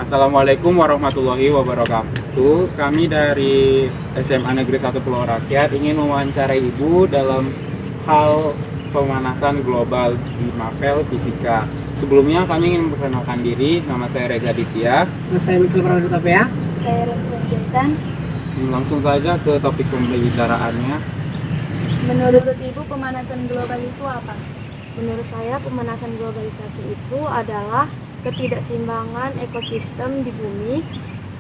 Assalamualaikum warahmatullahi wabarakatuh. Kami dari SMA Negeri 1 Pulau Rakyat ingin mewawancarai Ibu dalam hal pemanasan global di Mapel Fisika. Sebelumnya kami ingin memperkenalkan diri, nama saya Reza Ditya. Saya Mikul Pradutapa ya. Saya Retno Jaitan. Langsung saja ke topik pembicaraannya. Menurut Ibu, pemanasan global itu apa? Menurut saya, pemanasan globalisasi itu adalah ketidakseimbangan ekosistem di bumi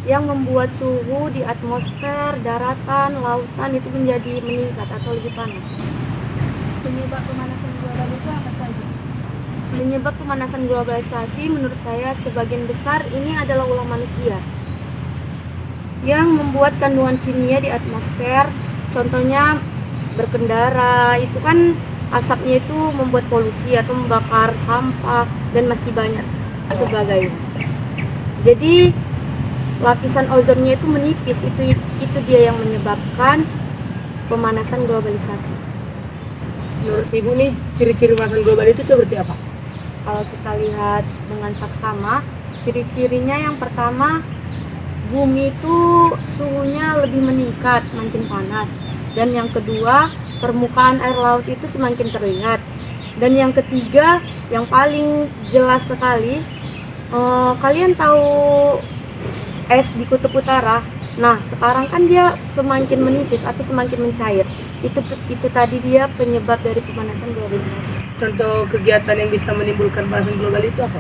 yang membuat suhu di atmosfer, daratan, lautan itu menjadi meningkat atau lebih panas. Penyebab pemanasan global itu apa saja? Penyebab pemanasan globalisasi menurut saya sebagian besar ini adalah ulah manusia yang membuat kandungan kimia di atmosfer. Contohnya berkendara, itu kan asapnya itu membuat polusi atau membakar sampah dan masih banyak sebagainya. Jadi lapisan ozonnya itu menipis, itu dia yang menyebabkan pemanasan globalisasi. Menurut Ibu nih, ciri-ciri pemanasan global itu seperti apa? Kalau kita lihat dengan saksama, ciri-cirinya yang pertama, bumi itu suhunya lebih meningkat, makin panas. Dan yang kedua, permukaan air laut itu semakin terlihat. Dan yang ketiga, yang paling jelas sekali, kalian tahu es di kutub utara? Nah, sekarang kan dia semakin menipis atau semakin mencair. Itu tadi dia penyebab dari pemanasan globalisasi. Contoh kegiatan yang bisa menimbulkan pemanasan global itu apa?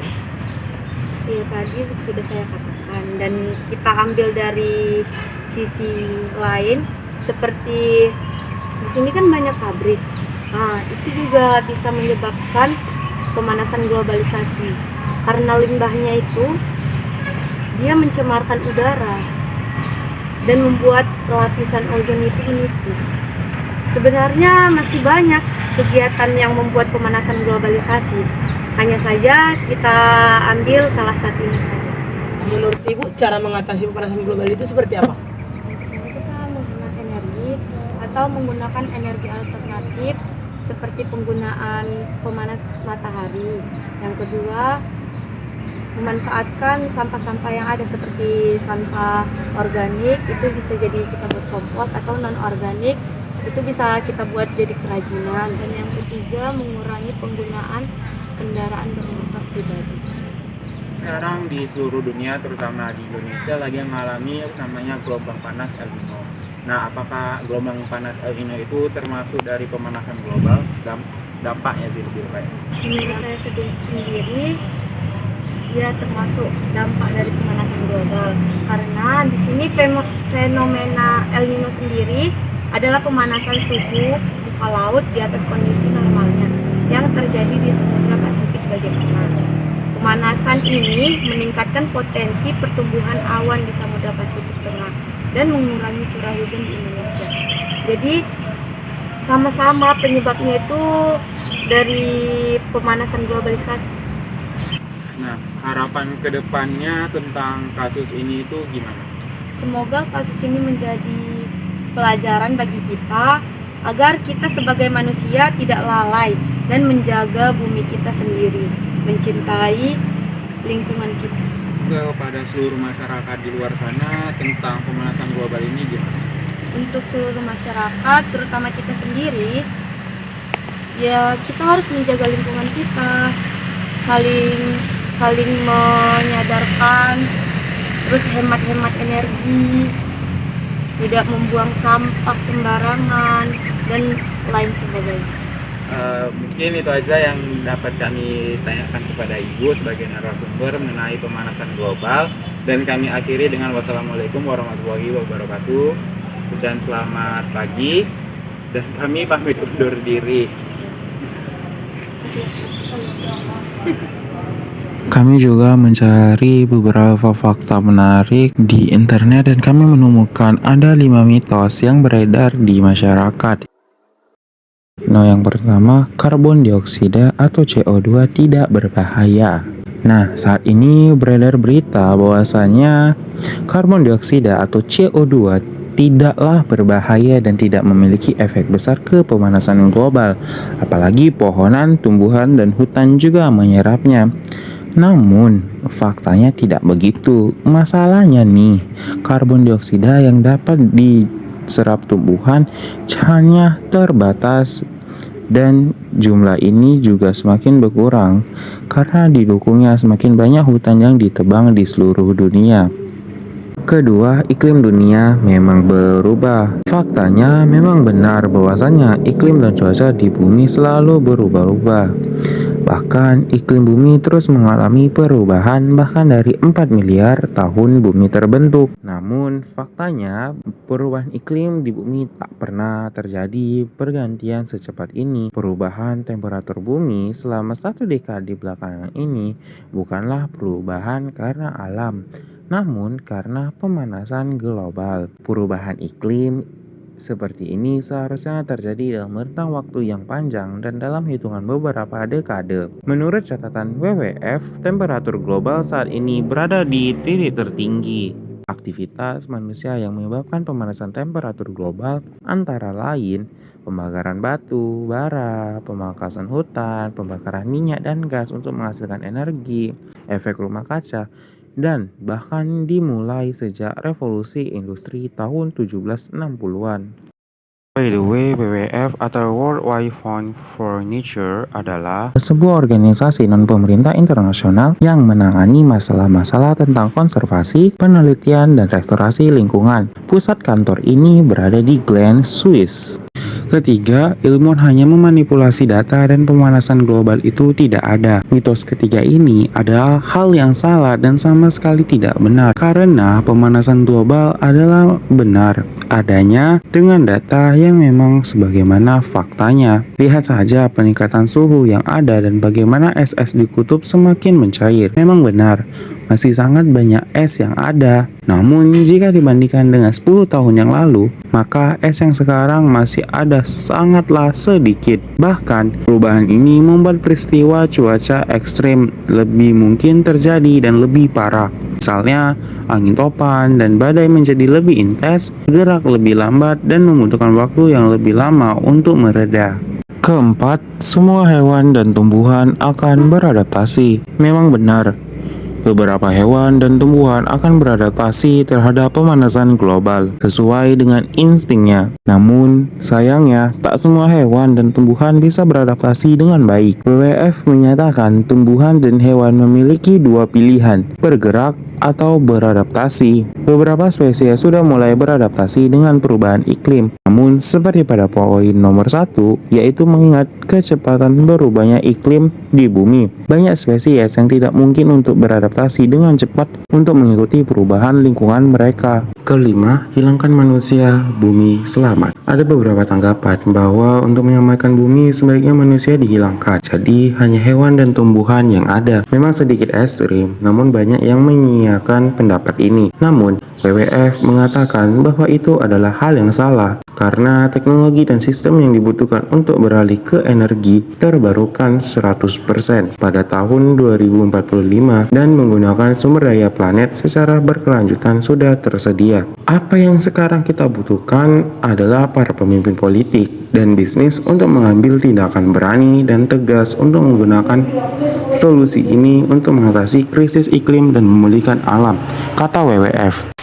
Ya, tadi sudah saya katakan, dan kita ambil dari sisi lain, seperti di sini kan banyak pabrik. Nah, itu juga bisa menyebabkan pemanasan globalisasi karena limbahnya itu dia mencemarkan udara dan membuat lapisan ozon itu menipis. Sebenarnya masih banyak kegiatan yang membuat pemanasan globalisasi. Hanya saja kita ambil salah satunya saja. Menurut Ibu, cara mengatasi pemanasan global itu seperti apa? Kita menggunakan energi atau menggunakan energi alternatif seperti penggunaan pemanas matahari. Yang kedua, memanfaatkan sampah-sampah yang ada seperti sampah organik, itu bisa jadi kita buat kompos, atau non organik itu bisa kita buat jadi kerajinan. Dan yang ketiga, mengurangi penggunaan kendaraan bermotor pribadi. Sekarang di seluruh dunia, terutama di Indonesia, lagi mengalami namanya gelombang panas El Nino. Nah, apakah gelombang panas El Nino itu termasuk dari pemanasan global? Dampaknya sih lebih baik. Menurut saya sendiri, ya termasuk dampak dari pemanasan global, karena di sini fenomena El Nino sendiri adalah pemanasan suhu muka laut di atas kondisi normalnya yang terjadi di Samudra Pasifik bagian tengah. Pemanasan ini meningkatkan potensi pertumbuhan awan di Samudra Pasifik Tengah dan mengurangi curah hujan di Indonesia. Jadi sama-sama penyebabnya itu dari pemanasan globalisasi. Nah, harapan kedepannya tentang kasus ini itu gimana? Semoga kasus ini menjadi pelajaran bagi kita agar kita sebagai manusia tidak lalai dan menjaga bumi kita sendiri, mencintai lingkungan kita. Kepada seluruh masyarakat di luar sana tentang pemanasan global ini gimana? Untuk seluruh masyarakat, terutama kita sendiri, ya kita harus menjaga lingkungan kita, saling menyadarkan, terus hemat-hemat energi, tidak membuang sampah sembarangan, dan lain sebagainya. Mungkin itu aja yang dapat kami tanyakan kepada Ibu sebagai narasumber mengenai pemanasan global, dan kami akhiri dengan wassalamualaikum warahmatullahi wabarakatuh dan selamat pagi, dan kami pamit undur diri. Kami juga mencari beberapa fakta menarik di internet dan kami menemukan ada 5 mitos yang beredar di masyarakat. Nah, yang pertama, karbon dioksida atau CO2 tidak berbahaya. Nah, saat ini beredar berita bahwasanya karbon dioksida atau CO2 tidaklah berbahaya dan tidak memiliki efek besar ke pemanasan global. Apalagi pohonan, tumbuhan, dan hutan juga menyerapnya. Namun, faktanya tidak begitu. Masalahnya nih, karbon dioksida yang dapat diserap tumbuhan hanya terbatas dan jumlah ini juga semakin berkurang karena didukungnya semakin banyak hutan yang ditebang di seluruh dunia. Kedua, iklim dunia memang berubah. Faktanya memang benar bahwasanya iklim dan cuaca di bumi selalu berubah-ubah. Bahkan iklim bumi terus mengalami perubahan bahkan dari 4 miliar tahun bumi terbentuk. Namun faktanya perubahan iklim di bumi tak pernah terjadi pergantian secepat ini. Perubahan temperatur bumi selama 1 dekade belakangan ini bukanlah perubahan karena alam, namun karena pemanasan global. Perubahan iklim seperti ini seharusnya terjadi dalam rentang waktu yang panjang dan dalam hitungan beberapa dekade. Menurut catatan WWF, temperatur global saat ini berada di titik tertinggi. Aktivitas manusia yang menyebabkan pemanasan temperatur global antara lain pembakaran batu, bara, pemangkasan hutan, pembakaran minyak dan gas untuk menghasilkan energi, efek rumah kaca, dan bahkan dimulai sejak revolusi industri tahun 1760-an. By the way, WWF atau World Wide Fund for Nature adalah sebuah organisasi non-pemerintah internasional yang menangani masalah-masalah tentang konservasi, penelitian, dan restorasi lingkungan. Pusat kantor ini berada di Glen, Swiss. Ketiga, ilmuwan hanya memanipulasi data dan pemanasan global itu tidak ada. Mitos ketiga ini adalah hal yang salah dan sama sekali tidak benar, karena pemanasan global adalah benar adanya dengan data yang memang sebagaimana faktanya. Lihat saja peningkatan suhu yang ada dan bagaimana es-es di kutub semakin mencair. Memang benar, masih sangat banyak es yang ada. Namun jika dibandingkan dengan 10 tahun yang lalu, maka es yang sekarang masih ada sangatlah sedikit. Bahkan perubahan ini membuat peristiwa cuaca ekstrim lebih mungkin terjadi dan lebih parah. Misalnya, angin topan dan badai menjadi lebih intens, gerak lebih lambat, dan membutuhkan waktu yang lebih lama untuk mereda. Keempat, semua hewan dan tumbuhan akan beradaptasi. Memang benar, beberapa hewan dan tumbuhan akan beradaptasi terhadap pemanasan global sesuai dengan instingnya. Namun, sayangnya tak semua hewan dan tumbuhan bisa beradaptasi dengan baik. WWF menyatakan tumbuhan dan hewan memiliki dua pilihan, bergerak atau beradaptasi. Beberapa spesies sudah mulai beradaptasi dengan perubahan iklim. Namun, seperti pada poin nomor 1, yaitu mengingat kecepatan berubahnya iklim di bumi, banyak spesies yang tidak mungkin untuk beradaptasi dengan cepat untuk mengikuti perubahan lingkungan mereka. Kelima, hilangkan manusia, bumi selamat. Ada beberapa tanggapan bahwa untuk menyelamatkan bumi sebaiknya manusia dihilangkan, jadi hanya hewan dan tumbuhan yang ada. Memang sedikit ekstrim, namun banyak yang menyiarkan pendapat ini. Namun, WWF mengatakan bahwa itu adalah hal yang salah, karena teknologi dan sistem yang dibutuhkan untuk beralih ke energi terbarukan 100% pada tahun 2045 dan menggunakan sumber daya planet secara berkelanjutan sudah tersedia. Apa yang sekarang kita butuhkan adalah para pemimpin politik dan bisnis untuk mengambil tindakan berani dan tegas untuk menggunakan solusi ini untuk mengatasi krisis iklim dan memulihkan alam, kata WWF.